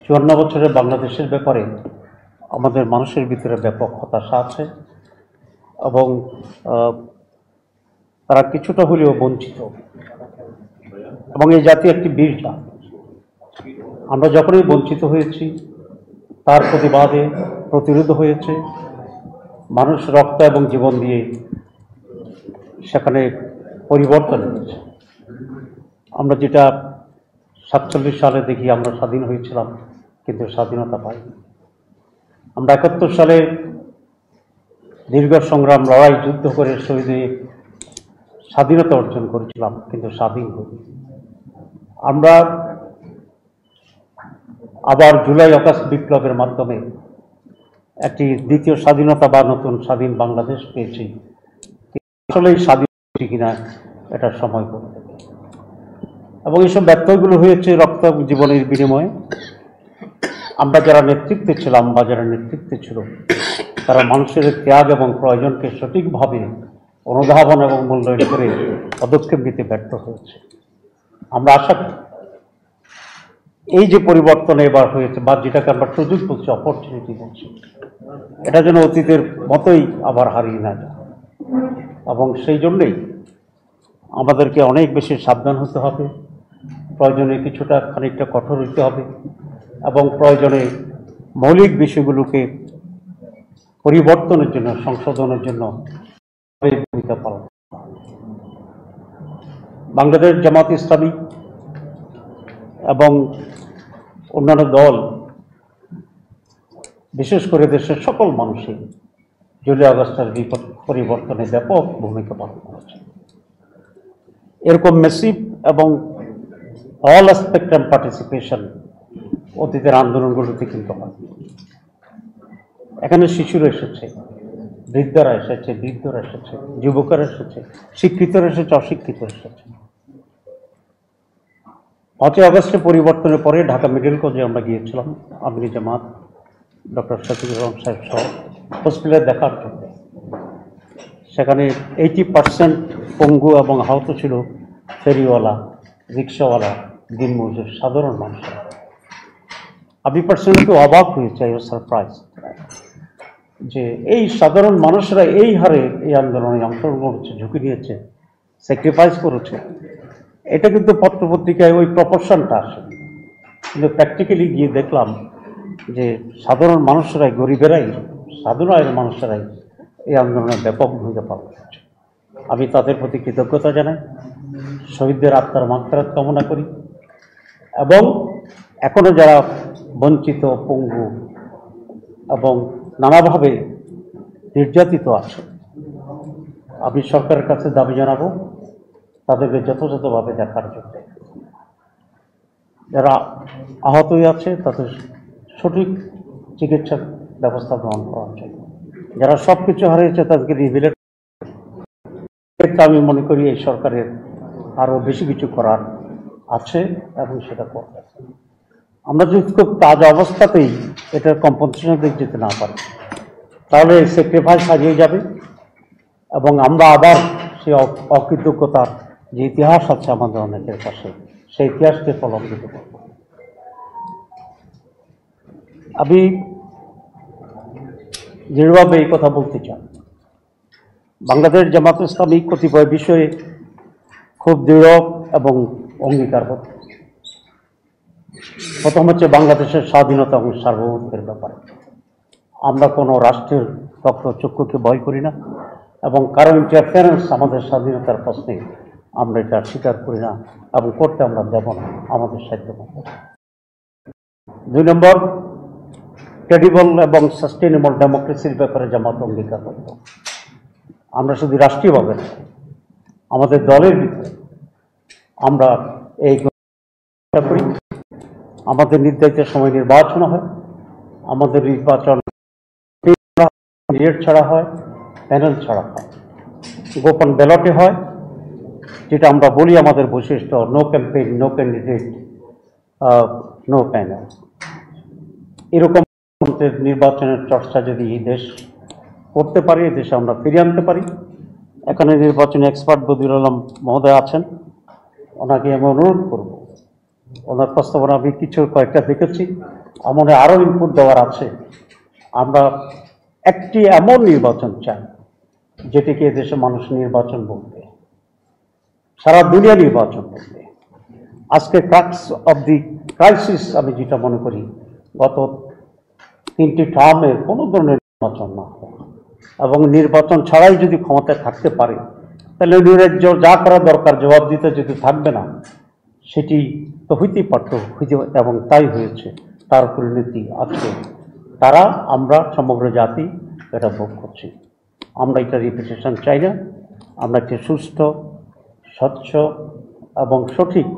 54 বছরের বাংলাদেশের ব্যাপারে আমাদের মানুষের ভিতরে ব্যাপক হতাশা আছে এবং তারা কিছুটা হলেও বঞ্চিত এবং এই জাতি একটি বীর জাতি। আমরা যখনই বঞ্চিত হয়েছি তার প্রতিবাদে প্রতিরোধ হয়েছে, মানুষ রক্ত এবং জীবন দিয়ে সেখানে পরিবর্তন হয়েছে। আমরা যেটা 47 সালে দেখি আমরা স্বাধীন হয়েছিলাম কিন্তু স্বাধীনতা পাইনি। আমরা 71 সালে দীর্ঘ সংগ্রাম লড়াই যুদ্ধ করে শহীদ হয়ে স্বাধীনতা অর্জন করেছিলাম কিন্তু স্বাধীন হইনি। আমরা আবার জুলাই আগস্ট বিপ্লবের মাধ্যমে একটি দ্বিতীয় স্বাধীনতা বা নতুন স্বাধীন বাংলাদেশ পেয়েছি। আসলেই স্বাধীন কিনা এটা সময় বলে দেবে। এবং এইসব ব্যত্যয়গুলো হয়েছে রক্ত জীবনের বিনিময়ে। আমরা যারা নেতৃত্বে ছিলাম বা যারা নেতৃত্বে ছিল তারা মানুষের ত্যাগ এবং প্রয়োজনকে সঠিকভাবে অনুধাবন এবং মূল্যায়ন করে পদক্ষেপ নিতে ব্যর্থ হয়েছে। আমরা আশা করি এই যে পরিবর্তন এবার হয়েছে বা যেটাকে আমরা সুযোগ বলছি, অপরচুনিটি বলছি, এটা যেন অতীতের মতোই আবার হারিয়ে না যায়। এবং সেই জন্যেই আমাদেরকে অনেক বেশি সাবধান হতে হবে, প্রয়োজনে কিছুটা খানিকটা কঠোর হতে হবে এবং প্রয়োজনে মৌলিক বিষয়গুলোকে পরিবর্তনের জন্য সংশোধনের জন্য ভূমিকা পালন। বাংলাদেশ জামাত ইসলামী এবং অন্যান্য দল, বিশেষ করে দেশের সকল মানুষই জুলাই আগস্টের পরিবর্তনে ব্যাপক ভূমিকা পালন করেছে। এরকম মেসিভ এবং অল স্পেকট্রাম পার্টিসিপেশন অতীতের আন্দোলনগুলোতে কিন্তু হয়। এখানে শিশুরা এসেছে, বৃদ্ধরা এসেছে, বৃদ্ধরা এসেছে, যুবকরা এসেছে, শিক্ষিতরা এসেছে, অশিক্ষিত এসেছে। 5 আগস্টের পরিবর্তনের পরে ঢাকা মেডিকেল কলেজে আমরা গিয়েছিলাম, আমির জামাত ডক্টর শফিকুর রহমান সাহেব সহ হসপিটালে দেখার জন্য। সেখানে 80% পঙ্গু এবং আহত ছিল ফেরিওয়ালা, রিক্সাওয়ালা, দিনমজুর, সাধারণ মানুষ। আমি পার্সোনালি অবাক হয়েছে, আই ওয়াজ সারপ্রাইজ যে এই সাধারণ মানুষরা এই হারে এই আন্দোলনে অংশগ্রহণ করেছে, ঝুঁকি নিয়েছে, স্যাক্রিফাইস করেছে। এটা কিন্তু পত্রপত্রিকায় ওই প্রপোর্শনটা আসে, কিন্তু প্র্যাকটিক্যালি গিয়ে দেখলাম যে সাধারণ মানুষরাই, গরিবেরাই, সাধারণ আয়ের মানুষেরাই এই আন্দোলনে ব্যাপক ভূমিকা পালন করছে। আমি তাদের প্রতি কৃতজ্ঞতা জানাই, শহীদদের আত্মার মাগফিরাত কামনা করি এবং এখনো যারা বঞ্চিত, পঙ্গু এবং নানাভাবে নির্যাতিত আছে, আমি সরকারের কাছে দাবি জানাবো তাদেরকে যথাযথভাবে দেখার জন্য। যারা আহত হয়ে আছে তাদের সঠিক চিকিৎসার ব্যবস্থা গ্রহণ করার জন্য। যারা সব কিছু হারিয়েছে তাদেরকে রিভিলেট। আমি মনে করি এই সরকারের আরও বেশি কিছু করার আছে এবং সেটা করবে। আমরা যদি খুব তাজা অবস্থাতেই এটার কম্পনসেশন দিকে যেতে না পারি তাহলে স্যাক্রিফাইস হারিয়ে যাবে এবং আমরা আবার সেই অকৃতজ্ঞতার যে ইতিহাস আছে আমাদের অনেকের কাছে, সেই ইতিহাসকে প্রলম্বিত করব। আমি দৃঢ়ভাবে এই কথা বলতে চাই, বাংলাদেশ জামাত ইসলামী কতিপয় বিষয়ে খুব দৃঢ় এবং অঙ্গীকারবদ্ধ। প্রথম হচ্ছে বাংলাদেশের স্বাধীনতা এবং সার্বভৌমত্বের ব্যাপারে আমরা কোনো রাষ্ট্রের রক্তচক্ষুকে ভয় করি না এবং কারো ইন্টারফারেন্স আমাদের স্বাধীনতার প্রশ্নে আমরা এটা স্বীকার করি না এবং করতে আমরা দেব না আমাদের সাধ্য মতো। 2 নম্বর, ক্রেডিবল এবং সাস্টেনেবল ডেমোক্রেসির ব্যাপারে জামাত অঙ্গীকারবদ্ধ। আমরা শুধু রাষ্ট্রীয়ভাবে না, আমাদের দলের ভিতরে আমরা এই করি আমাদের নির্ধারিত সময় নির্বাচন হয়, আমাদের নির্বাচন ছাড়া হয়, প্যানেল ছাড়া হয়, গোপন ব্যালটে হয়, যেটা আমরা বলি আমাদের বৈশিষ্ট্য, no campaign, no candidate, no panel. এরকম নির্বাচনের চর্চা যদি এই দেশ করতে পারি, এই দেশে আমরা ফিরিয়ে আনতে পারি। এখানে নির্বাচনী এক্সপার্ট বদিউল আলম মহোদয় আছেন, ওনাকে আমি অনুরোধ করব, ওনার প্রস্তাবনা আমি কয়েকটা দেখেছি, আমাদের আরও ইনপুট দেওয়ার আছে। আমরা একটি এমন নির্বাচন চাই যেটিকে দেশে মানুষ নির্বাচন বলবে, সারা দুনিয়া নির্বাচন বলবে। আজকে ক্রাক্স অব দি ক্রাইসিস আমি যেটা মনে করি, গত 3টি টার্মে কোনো ধরনের নির্বাচন না হয় এবং নির্বাচন ছাড়াই যদি ক্ষমতায় থাকতে পারে, তাহলে নৈরাজ্য যা করা দরকার জবাব দিতে যদি থাকবে না, সেটি তো হইতেই পারত, এবং তাই হয়েছে। তার পরিণতি আজকে তারা, আমরা সমগ্র জাতি এটা ভোগ করছি। আমরা এটা রিপিটেশন চাই না। আমরা একটি সুস্থ, স্বচ্ছ এবং সঠিক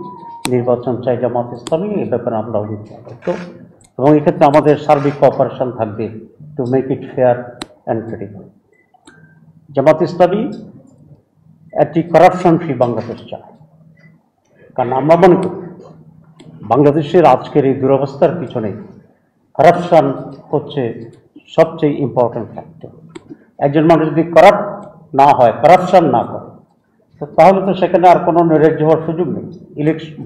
নির্বাচন চাই জামাত ইসলামী। এই ব্যাপারে আমরা অভিজ্ঞতা, এবং এক্ষেত্রে আমাদের সার্বিক কোঅপারেশন থাকবে to make it fair and credible. Jamaat Islami একটি করাপশন ফ্রি বাংলাদেশ চায়, কারণ আমরা মনে করি বাংলাদেশের আজকের এই দুরবস্থার পিছনে করাপশন হচ্ছে সবচেয়ে ইম্পর্ট্যান্ট ফ্যাক্টর। একজন মানুষ যদি করাপ্ট না হয়, করাপশন না করে, তাহলে তো সেখানে আর কোনো নৈরাজ্য হওয়ার সুযোগ নেই।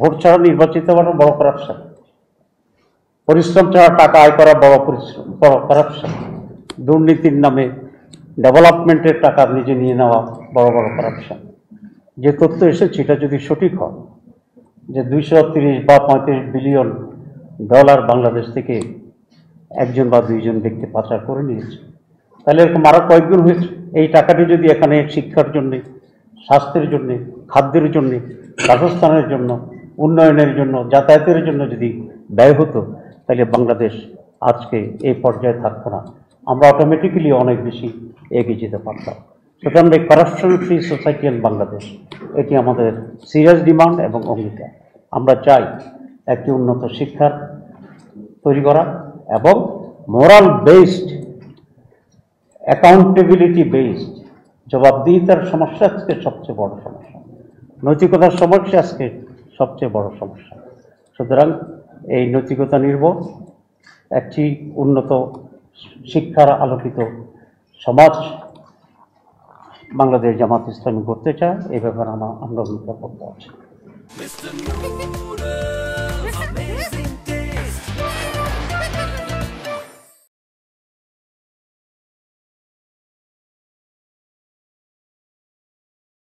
ভোট ছাড়া নির্বাচিত হওয়ার বড় করাপশন, পরিশ্রম ছাড়া টাকা আয় করা বড় করাপশন, দুর্নীতির নামে ডেভেলপমেন্টের টাকা নিজে নিয়ে নেওয়া বড় বড় করাপশন। যে তথ্য এসেছে এটা যদি সঠিক হয় যে 230 বা 35 বিলিয়ন ডলার বাংলাদেশ থেকে একজন বা দুইজন ব্যক্তি পাচার করে নিয়েছে, তাহলে এরকম আরও কয়েকগুণ হয়েছে। এই টাকাটি যদি এখানে শিক্ষার জন্যে, স্বাস্থ্যের জন্যে, খাদ্যের জন্যে, বাসস্থানের জন্য, উন্নয়নের জন্য, যাতায়াতের জন্য যদি ব্যয় হতো, তাহলে বাংলাদেশ আজকে এই পর্যায়ে থাকতো না। আমরা অটোমেটিক্যালি অনেক বেশি এগিয়ে যেতে পারতাম। সুতরাং এই corruption free society in Bangladesh, এটি আমাদের সিরিয়াস ডিমান্ড এবং অঙ্গীকার। আমরা চাই একটি উন্নত শিক্ষার তৈরি করা এবং মোরাল বেসড, অ্যাকাউন্টেবিলিটি বেসড, জবাবদিহিতার সমস্যা আজকে সবচেয়ে বড় সমস্যা, নৈতিকতার সমস্যা আজকে সবচেয়ে বড় সমস্যা। সুতরাং এই নৈতিকতা নির্ভর একটি উন্নত শিক্ষার আলোকিত সমাজ বাংলাদেশ জামাত ইসলামী করতে চায়। এই ব্যাপারে আমরা অঙ্গীকার করতে আছি।